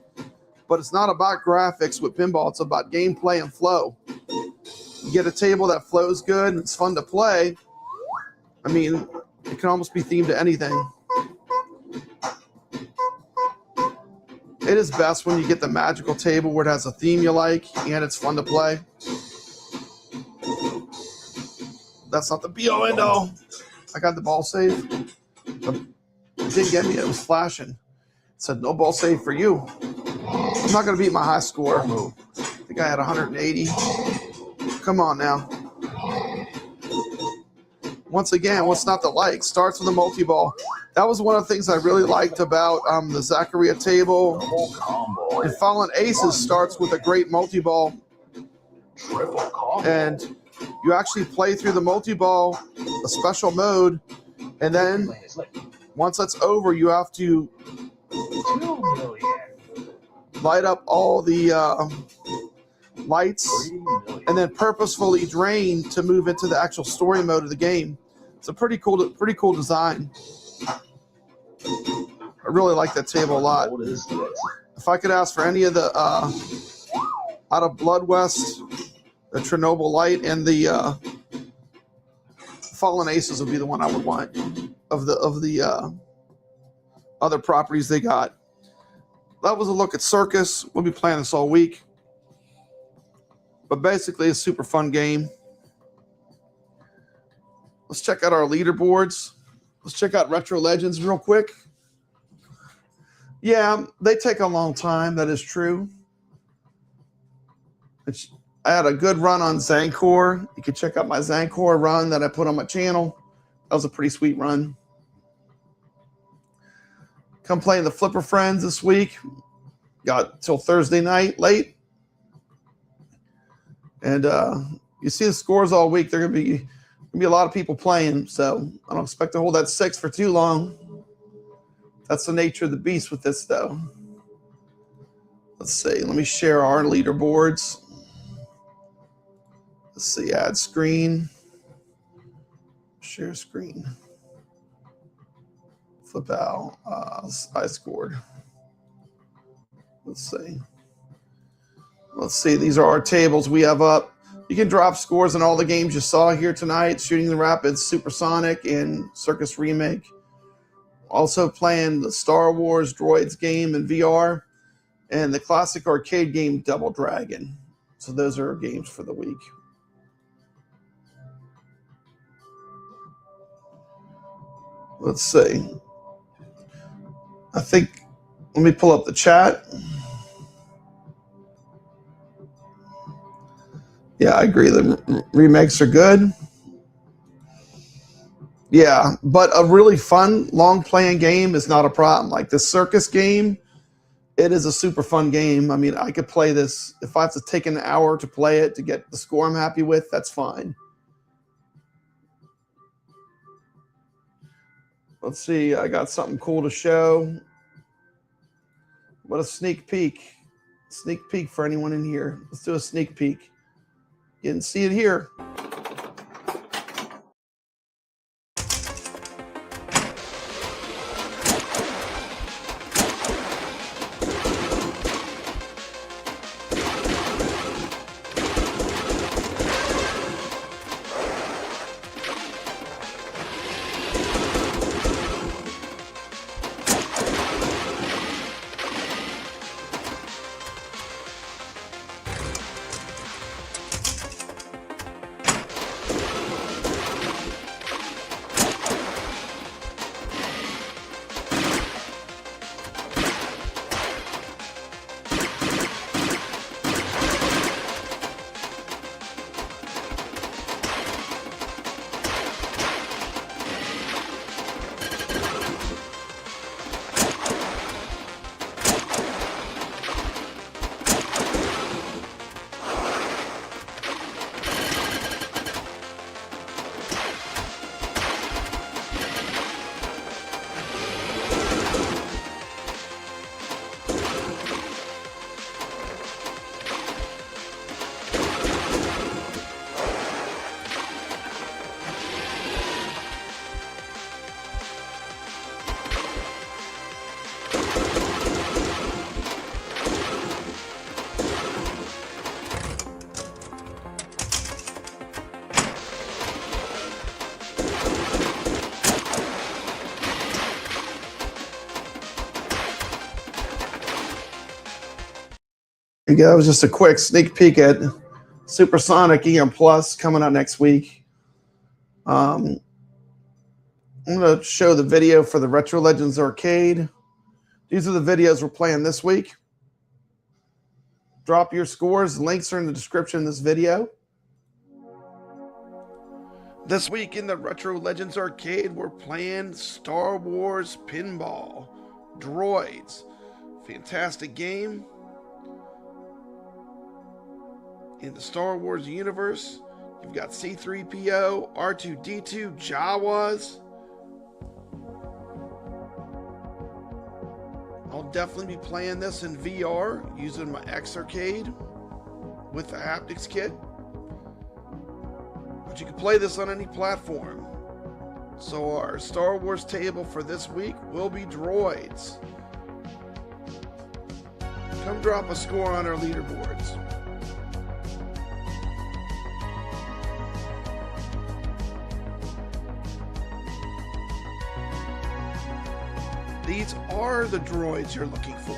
But it's not about graphics with pinball. It's about gameplay and flow. You get a table that flows good and it's fun to play. I mean, it can almost be themed to anything. It is best when you get the magical table where it has a theme you like and it's fun to play. That's not the be-all, end-all. I got the ball save. It didn't get me. It was flashing. It said, no ball save for you. I'm not going to beat my high score. I think I had 180. Come on now. Once again, what's not to like? Starts with a multi-ball. That was one of the things I really liked about the Zaccaria table. And Fallen Aces starts with a great multi-ball. And you actually play through the multi-ball, a special mode, and then once that's over, you have to light up all the lights and then purposefully drain to move into the actual story mode of the game. It's a pretty cool design. I really like that table a lot. If I could ask for any of the out of Blood West, the Chernobyl Light, and the Fallen Aces would be the one I would want. of the other properties they got. That was a look at Circus. We'll be playing this all week. But basically, it's a super fun game. Let's check out our leaderboards. Let's check out Retro Legends real quick. Yeah, they take a long time. That is true. I had a good run on Zancor. You can check out my Zancor run that I put on my channel. That was a pretty sweet run. Come playing the Flipper Friends this week. Got till Thursday night late. And you see the scores all week. There are going to be a lot of people playing, so I don't expect to hold that 6 for too long. That's the nature of the beast with this, though. Let's see. Let me share our leaderboards. Let's see. Add screen. Share screen. Flip out. I scored. Let's see. Let's see. These are our tables we have up. You can drop scores in all the games you saw here tonight. Shooting the Rapids, Supersonic, and Circus Remake. Also playing the Star Wars Droids game in VR. And the classic arcade game Double Dragon. So those are our games for the week. Let's see. I think, let me pull up the chat. Yeah, I agree. The remakes are good. Yeah, but a really fun, long-playing game is not a problem. Like the Circus game, it is a super fun game. I mean, I could play this. If I have to take an hour to play it to get the score I'm happy with, that's fine. Let's see. I got something cool to show. What a sneak peek. Sneak peek for anyone in here. Let's do a sneak peek. You can see it here. That was just a quick sneak peek at Supersonic EM Plus coming out next week. I'm going to show the video for the Retro Legends Arcade. These are the videos we're playing this week. Drop your scores. Links are in the description of this video. This week in the Retro Legends Arcade, we're playing Star Wars Pinball Droids. Fantastic game. In the Star Wars universe, you've got C3PO, R2-D2, Jawas. I'll definitely be playing this in VR using my X Arcade with the haptics kit. But you can play this on any platform. So our Star Wars table for this week will be Droids. Come drop a score on our leaderboards. these are the droids you're looking for.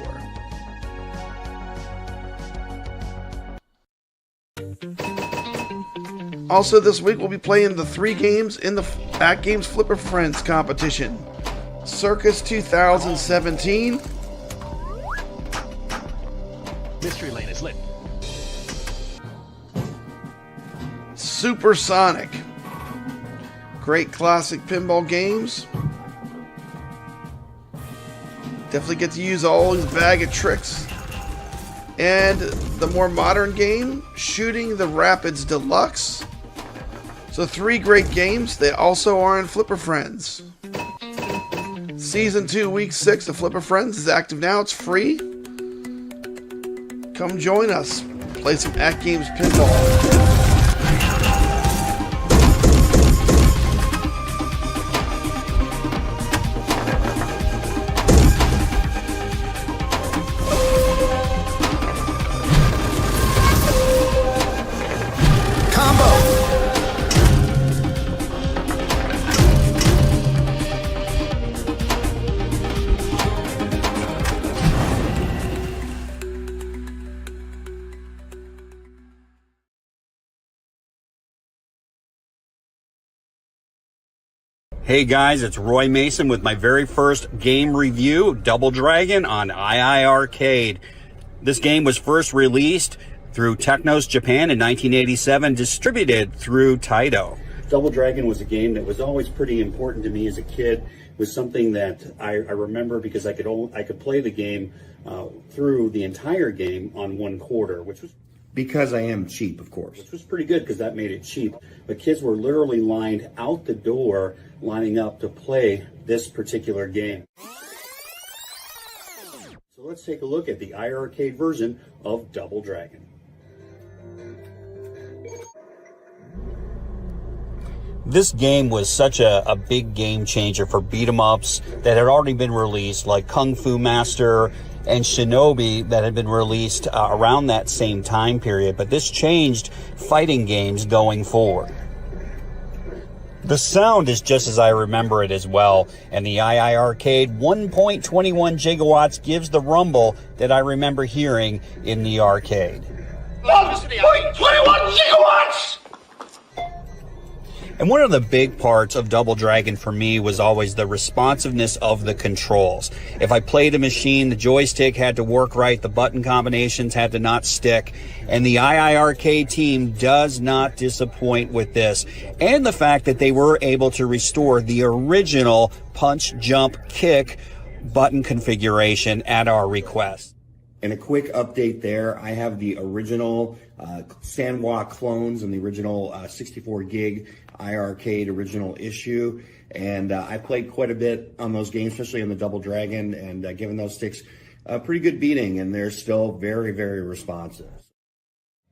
Also this week we'll be playing the 3 games in the AtGames Flipper Friends competition. Circus 2017. Mystery lane is lit. Supersonic. Great classic pinball games. Definitely get to use all his bag of tricks. And the more modern game, Shooting the Rapids Deluxe. So 3 great games. They also are in Flipper Friends. Season 2, Week 6 of Flipper Friends is active now. It's free. Come join us. Play some AtGames Pinball. Hey guys, it's Roy Mason with my very first game review, Double Dragon on II Arcade. This game was first released through Technos Japan in 1987, distributed through Taito. Double Dragon was a game that was always pretty important to me as a kid. It was something that I remember because I could play the game through the entire game on 1/4, which was because I am cheap, of course. Which was pretty good because that made it cheap. But kids were literally lined out the door, lining up to play this particular game. So let's take a look at the iArcade version of Double Dragon. This game was such a big game changer for beat-em-ups that had already been released, like Kung Fu Master and Shinobi, that had been released around that same time period. But this changed fighting games going forward. The sound is just as I remember it as well, and the II Arcade 1.21 gigawatts gives the rumble that I remember hearing in the arcade. 1.21 gigawatts! And one of the big parts of Double Dragon for me was always the responsiveness of the controls. If I played a machine, the joystick had to work right, the button combinations had to not stick, and the II Arcade team does not disappoint with this. And the fact that they were able to restore the original punch, jump, kick button configuration at our request. And a quick update there, I have the original Sanwa clones and the original 64 gig iArcade original issue, and I played quite a bit on those games, especially on the Double Dragon, and given those sticks a pretty good beating, and they're still very, very responsive.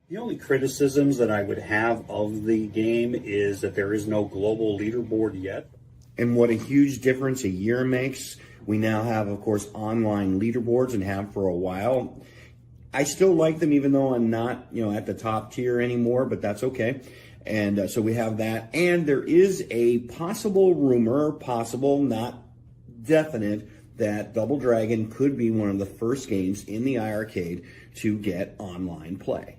The only criticisms that I would have of the game is that there is no global leaderboard yet. And what a huge difference a year makes. We now have, of course, online leaderboards and have for a while. I still like them, even though I'm not, at the top tier anymore, but that's okay. And so we have that. And there is a possible rumor, not definite, that Double Dragon could be one of the first games in the iArcade to get online play.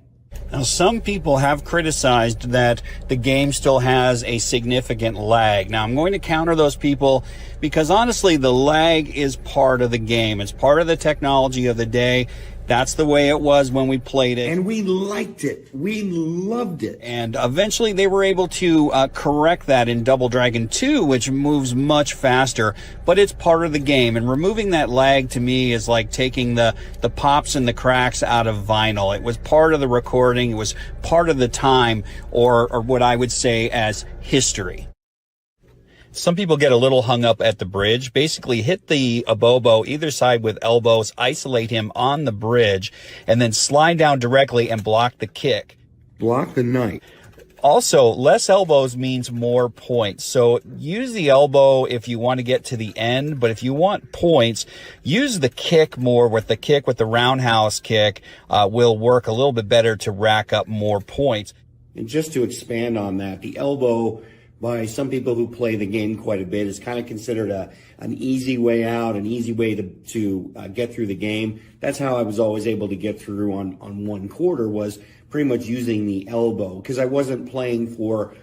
Now, some people have criticized that the game still has a significant lag. Now, I'm going to counter those people because, honestly, the lag is part of the game. It's part of the technology of the day. That's the way it was when we played it. And we liked it. We loved it. And eventually they were able to correct that in Double Dragon 2, which moves much faster. But it's part of the game. And removing that lag to me is like taking the pops and the cracks out of vinyl. It was part of the recording. It was part of the time, or what I would say as history. Some people get a little hung up at the bridge. Basically hit the abobo either side with elbows, isolate him on the bridge, and then slide down directly and block the kick. Block the knight. Also, less elbows means more points. So use the elbow if you want to get to the end, but if you want points, use the kick more. With the roundhouse kick will work a little bit better to rack up more points. And just to expand on that, the elbow by some people who play the game quite a bit. It's kind of considered an easy way out, an easy way to get through the game. That's how I was always able to get through on 1/4, was pretty much using the elbow, because I wasn't playing for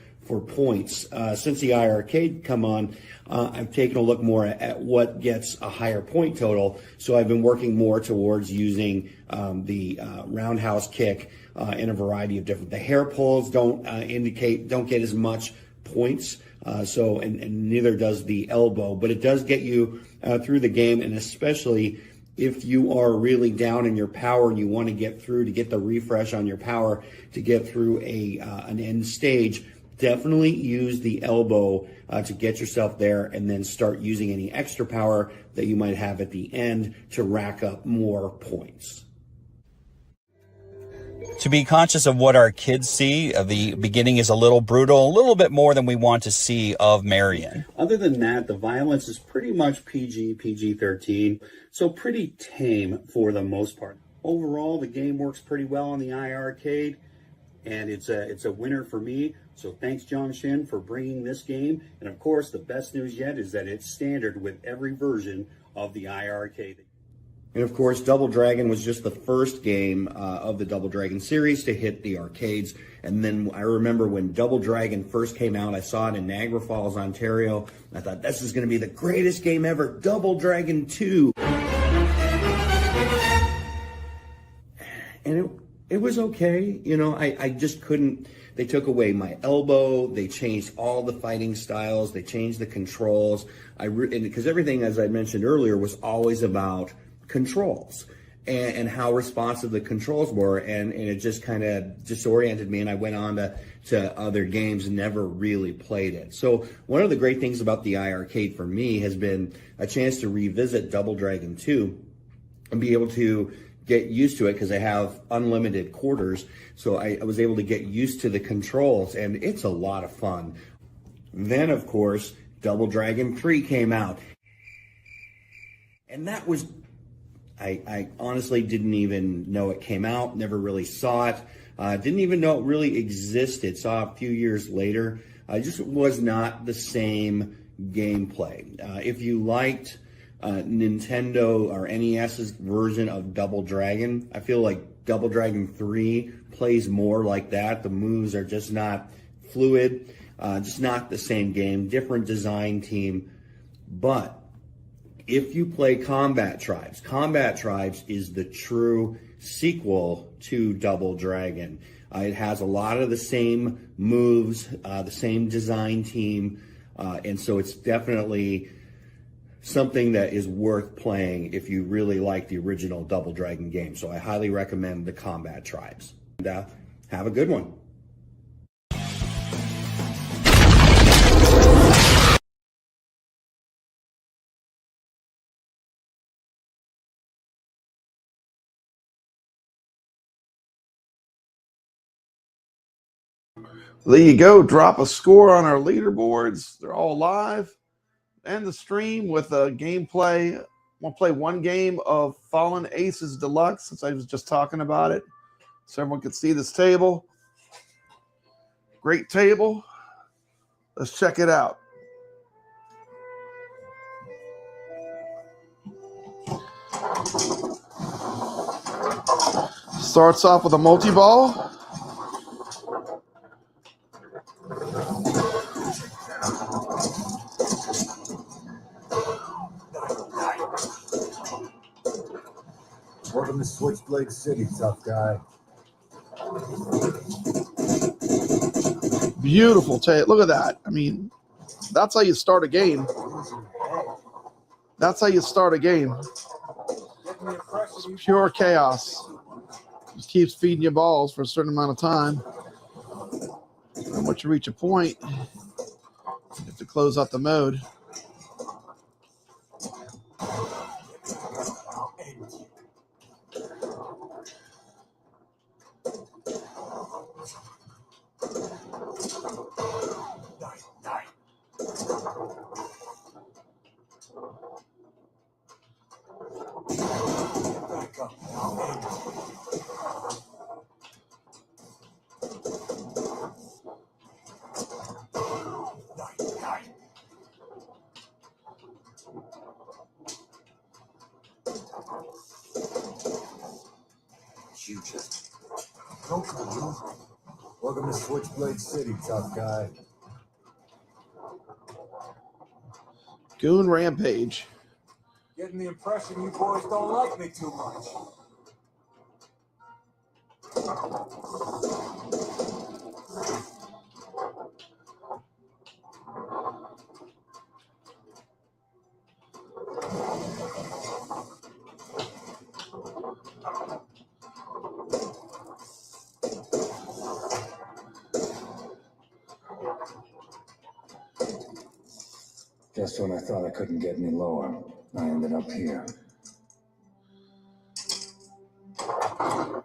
points. Since the iArcade come on, I've taken a look more at what gets a higher point total. So I've been working more towards using the roundhouse kick in a variety of different. The hair pulls don't get as much points, and neither does the elbow, but it does get you through the game, and especially if you are really down in your power and you want to get through, to get the refresh on your power, to get through an end stage, definitely use the elbow to get yourself there, and then start using any extra power that you might have at the end to rack up more points. To be conscious of what our kids see, the beginning is a little brutal, a little bit more than we want to see of Marion. Other than that, the violence is pretty much PG-13, so pretty tame for the most part. Overall, the game works pretty well on the iArcade, and it's a winner for me. So thanks, John Shin, for bringing this game. And of course, the best news yet is that it's standard with every version of the iArcade. And of course, Double Dragon was just the first game of the Double Dragon series to hit the arcades. And then I remember when Double Dragon first came out, I saw it in Niagara Falls, Ontario. I thought, this is going to be the greatest game ever, Double Dragon 2. And it was okay. You know, I just couldn't. They took away my elbow. They changed all the fighting styles. They changed the controls. Because everything, as I mentioned earlier, was always about controls and how responsive the controls were, and it just kind of disoriented me, and I went on to other games and never really played it. So one of the great things about the iArcade for me has been a chance to revisit Double Dragon 2 and be able to get used to it, because I have unlimited quarters, so I was able to get used to the controls, and it's a lot of fun. Then, of course, Double Dragon 3 came out, and that was, I honestly didn't even know it came out, never really saw it, didn't even know it really existed, saw it a few years later. It just was not the same gameplay. If you liked Nintendo or NES's version of Double Dragon, I feel like Double Dragon 3 plays more like that. The moves are just not fluid, just not the same game, different design team. But if you play Combat Tribes is the true sequel to Double Dragon. It has a lot of the same moves, the same design team, and so it's definitely something that is worth playing if you really like the original Double Dragon game. So I highly recommend the Combat Tribes. And, have a good one. There you go. Drop a score on our leaderboards. They're all live. End the stream with a gameplay. We'll play one game of Fallen Aces Deluxe, since I was just talking about it, so everyone can see this table. Great table. Let's check it out. Starts off with a multi-ball. Welcome to Switchblade City, tough guy. Beautiful tape. Look at that. I mean, that's how you start a game. That's how you start a game. It's pure chaos. Just keeps feeding you balls for a certain amount of time. And once you reach a point, you have to close out the mode. So cool. Welcome to Switchblade City, tough guy. Goon Rampage. Getting the impression you boys don't like me too much. Just when I thought I couldn't get any lower, I ended up here.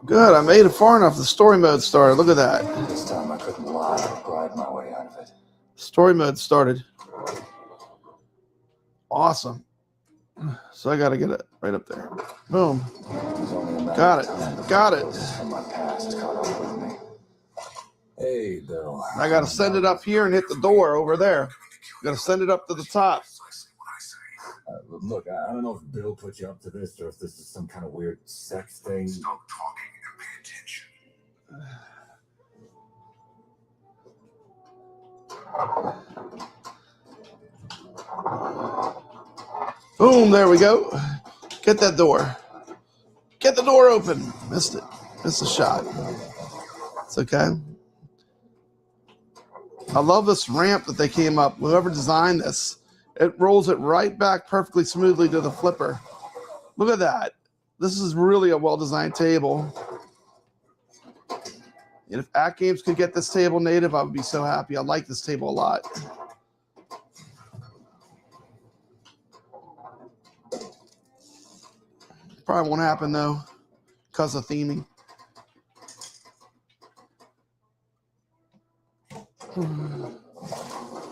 Good, I made it far enough. The story mode started. Look at that. This time I couldn't lie or bribe my way out of it. Story mode started. Awesome. So I got to get it right up there. Boom. Got it. Got it. From my past caught up with me. Hey, Bill. I got to send it up here and hit the door over there. Got to send it up to the top. Look, I don't know if Bill put you up to this or if this is some kind of weird sex thing. Stop talking and pay attention. Boom, there we go. Get that door. Get the door open. Missed it. Missed a shot. It's okay. I love this ramp that they came up. Whoever designed this, it rolls it right back perfectly smoothly to the flipper. Look at that. This is really a well-designed table. And if AtGames could get this table native, I would be so happy. I like this table a lot. Probably won't happen though, because of theming.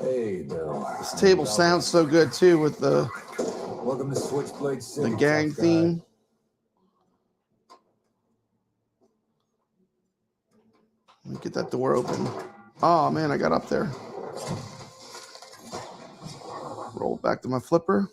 Hey, Bill. This table sounds so good too with the Welcome to Switchblade City. The gang theme. Let me get that door open. Oh man, I got up there. Roll it back to my flipper.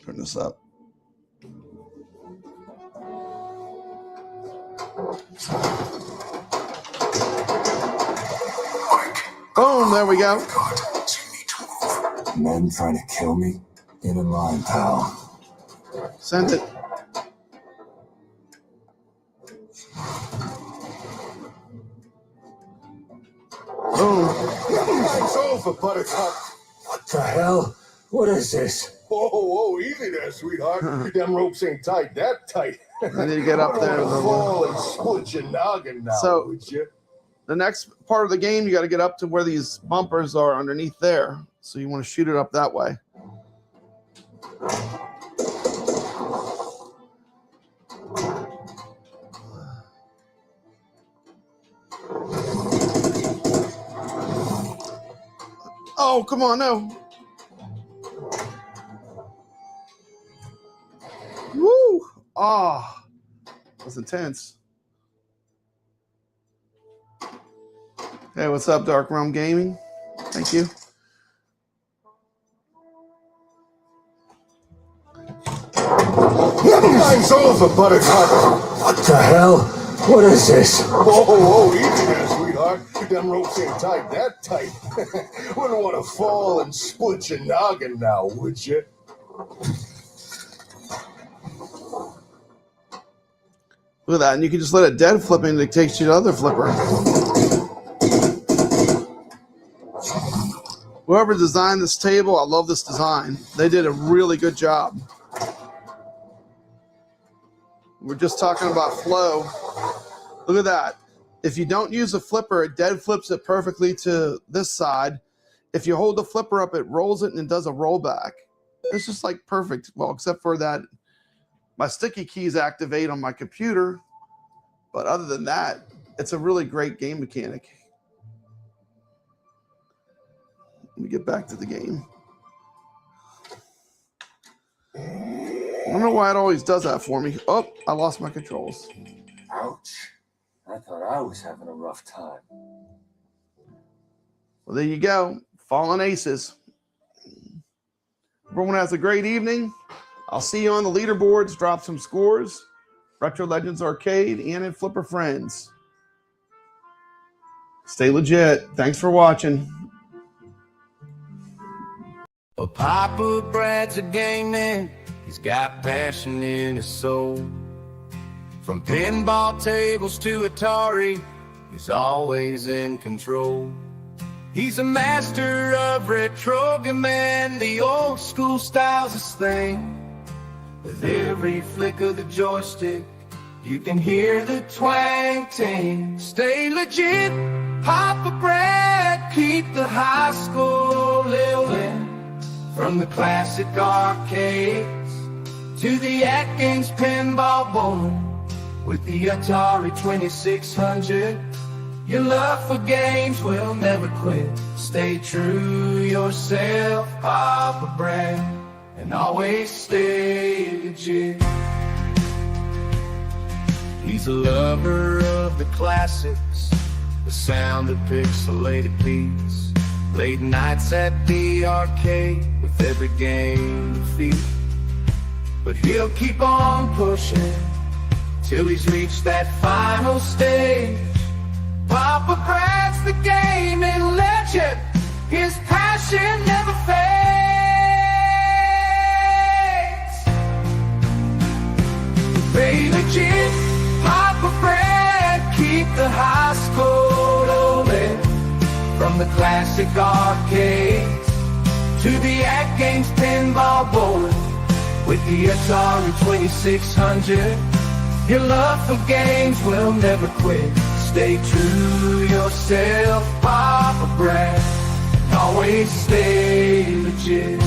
Turn this up. Boom, there we go. Men trying to kill me? Get in line, pal. Send it. Boom. It's over, Buttercup. What the hell? What is this? Whoa, easy there, sweetheart. Them ropes ain't tight that tight. I need to get up there. Fall and split your noggin now, So, would you? the next part of the game, you got to get up to where these bumpers are underneath there. So you want to shoot it up that way. Oh, come on, no. Woo! Ah, that's intense. Hey, what's up, Dark Realm Gaming? Thank you. Time's over, Buttercup. What the hell? What is this? Whoa, easy there, sweetheart. Them ropes ain't tight that tight. Wouldn't want to fall and split your noggin now, would you? Look at that, and you can just let it dead flip and it takes you to the other flipper. Whoever designed this table, I love this design. They did a really good job. We're just talking about flow. Look at that. If you don't use a flipper, it dead flips it perfectly to this side. If you hold the flipper up, it rolls it and it does a rollback. It's just like perfect. Well, except for that my sticky keys activate on my computer. But other than that, it's a really great game mechanic. Let me get back to the game. I don't know why it always does that for me. Oh, I lost my controls. Ouch. I thought I was having a rough time. Well, there you go. Fallen Aces. Everyone has a great evening. I'll see you on the leaderboards. Drop some scores. Retro Legends Arcade and at Flipper Friends. Stay legit. Thanks for watching. Well, Papa Brad's a game man. He's got passion in his soul. From pinball tables to Atari, he's always in control. He's a master of retro man. The old school style's his thing. With every flick of the joystick, you can hear the twang ting. Stay legit, Papa Brad, keep the high school living. From the classic arcades to the AtGames Pinball board. With the Atari 2600, your love for games will never quit. Stay true yourself, Papa Brad, and always stay legit. He's a lover of the classics, the sound of pixelated beats. Late nights at the arcade with every game defeat. But he'll keep on pushing till he's reached that final stage. Papa Brad's the gaming legend. His passion never fades. Stay legit, Papa Brad, keep the high school rolling. From the classic arcades to the AtGames Pinball board. With the Atari 2600, your love for games will never quit. Stay true yourself, Papa Brad, and always stay legit.